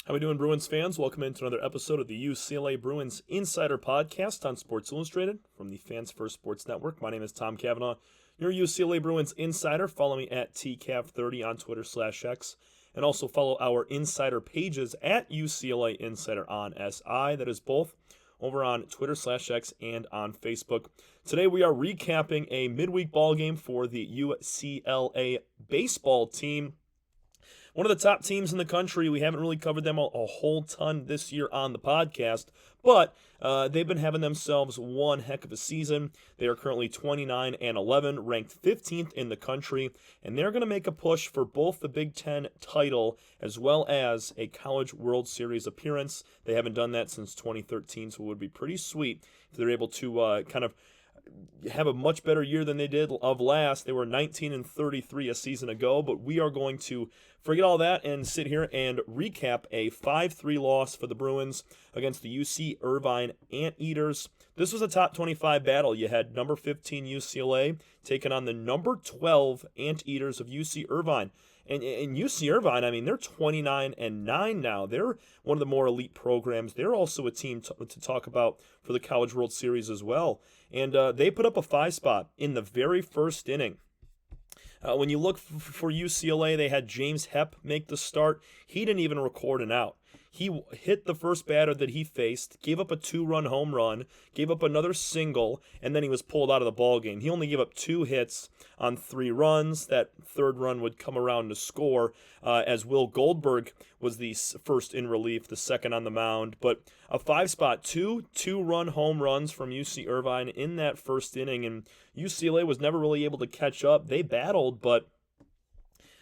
How we doing, Bruins fans? Welcome into another episode of the UCLA Bruins Insider Podcast on Sports Illustrated from the Fans First Sports Network. My name is Tom Cavanaugh, your UCLA Bruins Insider. Follow me at TCav30 on Twitter/X, and also follow our insider pages at UCLA Insider on SI. That is both over on Twitter/X and on Facebook. Today we are recapping a midweek ball game for the UCLA baseball team. One of the top teams in the country. We haven't really covered them a whole ton this year on the podcast, but they've been having themselves one heck of a season. They are currently 29-11, ranked 15th in the country, and they're going to make a push for both the Big Ten title as well as a College World Series appearance. They haven't done that since 2013, so it would be pretty sweet if they're able to kind of have a much better year than they did of last. They were 19-33 a season ago, but we are going to forget all that and sit here and recap a 5-3 loss for the Bruins against the UC Irvine Anteaters. This was a top 25 battle. You had number 15 UCLA taking on the number 12 Anteaters of UC Irvine. And UC Irvine, I mean, they're 29-9 now. They're one of the more elite programs. They're also a team to talk about for the College World Series as well. And they put up a 5 spot in the very first inning. When you look for UCLA, they had James Hepp make the start. He didn't even record an out. He hit the first batter that he faced, gave up a 2-run home run, gave up another single, and then he was pulled out of the ballgame. He only gave up 2 hits on 3 runs. That third run would come around to score as Will Goldberg was the first in relief, the second on the mound. But a 5-spot, 2-run home runs from UC Irvine in that first inning, and UCLA was never really able to catch up. They battled, but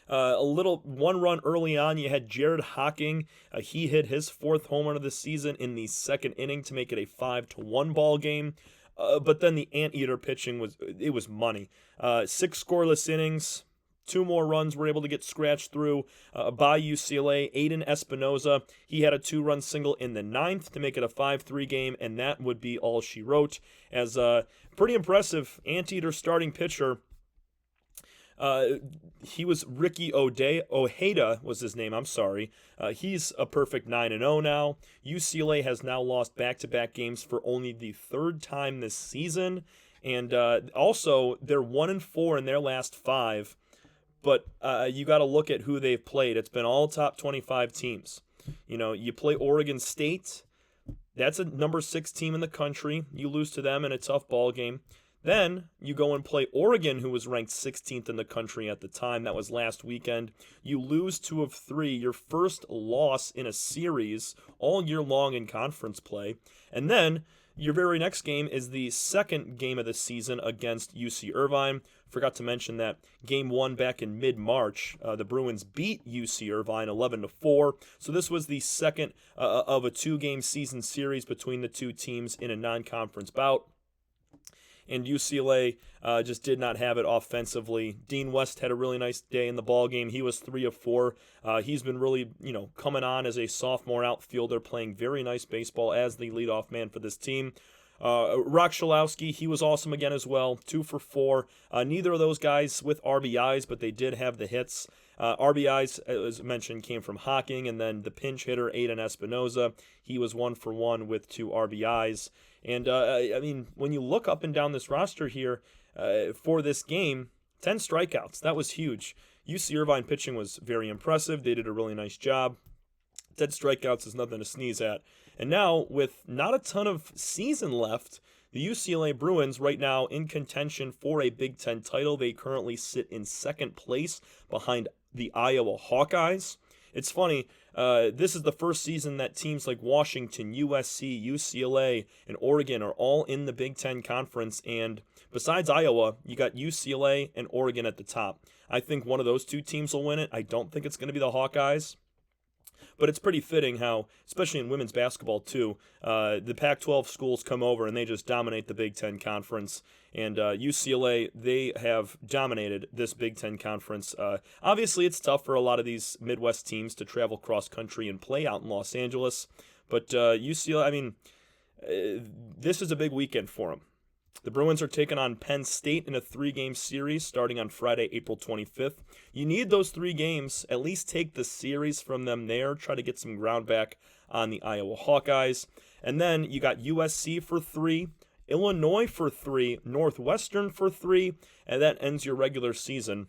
a little 1 run early on. You had Jared Hocking. He hit his 4th home run of the season in the second inning to make it a 5-1 ball game. But then the Anteater pitching was money. 6 scoreless innings. 2 more runs were able to get scratched through by UCLA. Aiden Espinoza, he had a 2-run single in the 9th to make it a 5-3 game, and that would be all she wrote. As pretty impressive Anteater starting pitcher. He was Ricky Ojeda was his name, I'm sorry. He's a perfect 9-0 now. UCLA has now lost back-to-back games for only the 3rd time this season. And also, they're 1-4 in their last 5. But you got to look at who they've played. It's been all top 25 teams. You know, you play Oregon State. That's a number 6 team in the country. You lose to them in a tough ball game. Then you go and play Oregon, who was ranked 16th in the country at the time. That was last weekend. You lose 2 of 3, your first loss in a series all year long in conference play. And then your very next game is the second game of the season against UC Irvine. Forgot to mention that game 1 back in mid-March, the Bruins beat UC Irvine 11-4. So this was the second of a 2-game season series between the two teams in a non-conference bout. And UCLA just did not have it offensively. Dean West had a really nice day in the ball game. He was 3 of 4. He's been really, coming on as a sophomore outfielder, playing very nice baseball as the leadoff man for this team. Rock Shalowski, he was awesome again as well, 2 for 4. Neither of those guys with RBIs, but they did have the hits. RBIs, as mentioned, came from Hocking, and then the pinch hitter, Aiden Espinoza, he was 1 for 1 with 2 RBIs. And, when you look up and down this roster here for this game, 10 strikeouts. That was huge. UC Irvine pitching was very impressive. They did a really nice job. 10 strikeouts is nothing to sneeze at. And now, with not a ton of season left, the UCLA Bruins right now in contention for a Big Ten title. They currently sit in 2nd place behind the Iowa Hawkeyes. It's funny, this is the first season that teams like Washington, USC, UCLA, and Oregon are all in the Big Ten Conference, and besides Iowa, you got UCLA and Oregon at the top. I think one of those 2 teams will win it. I don't think it's going to be the Hawkeyes. But it's pretty fitting how, especially in women's basketball too, the Pac-12 schools come over and they just dominate the Big Ten Conference. And UCLA, they have dominated this Big Ten Conference. Obviously, it's tough for a lot of these Midwest teams to travel cross-country and play out in Los Angeles. But UCLA, this is a big weekend for them. The Bruins are taking on Penn State in a 3-game series starting on Friday, April 25th. You need those 3 games. At least take the series from them there. Try to get some ground back on the Iowa Hawkeyes. And then you got USC for 3, Illinois for 3, Northwestern for 3, and that ends your regular season.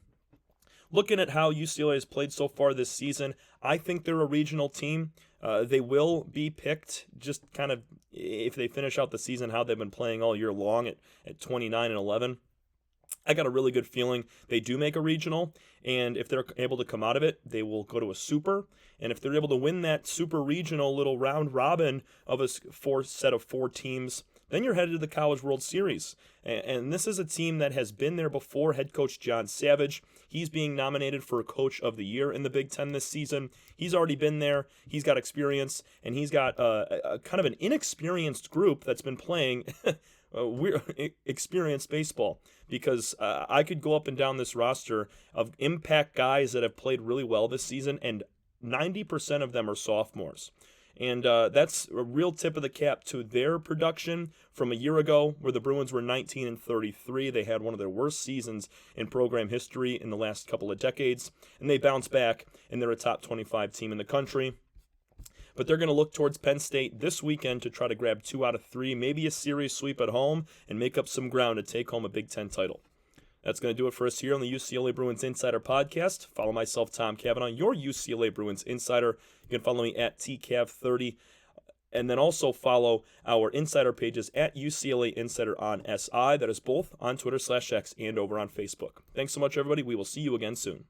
Looking at how UCLA has played so far this season, I think they're a regional team. They will be picked just kind of if they finish out the season how they've been playing all year long at 29-11. I got a really good feeling they do make a regional, and if they're able to come out of it, they will go to a super. And if they're able to win that super regional little round robin of a set of 4 teams, then you're headed to the College World Series. And this is a team that has been there before. Head coach John Savage, he's being nominated for Coach of the Year in the Big Ten this season. He's already been there. He's got experience, and he's got a kind of an inexperienced group that's been playing experienced baseball. Because I could go up and down this roster of impact guys that have played really well this season, and 90% of them are sophomores. And that's a real tip of the cap to their production from a year ago where the Bruins were 19-33. They had one of their worst seasons in program history in the last couple of decades, and they bounced back, and they're a top 25 team in the country. But they're going to look towards Penn State this weekend to try to grab 2 out of 3, maybe a series sweep at home, and make up some ground to take home a Big Ten title. That's going to do it for us here on the UCLA Bruins Insider Podcast. Follow myself, Tom Cavanaugh, your UCLA Bruins Insider. You can follow me at TCav30. And then also follow our insider pages at UCLA Insider on SI. That is both on Twitter/X and over on Facebook. Thanks so much, everybody. We will see you again soon.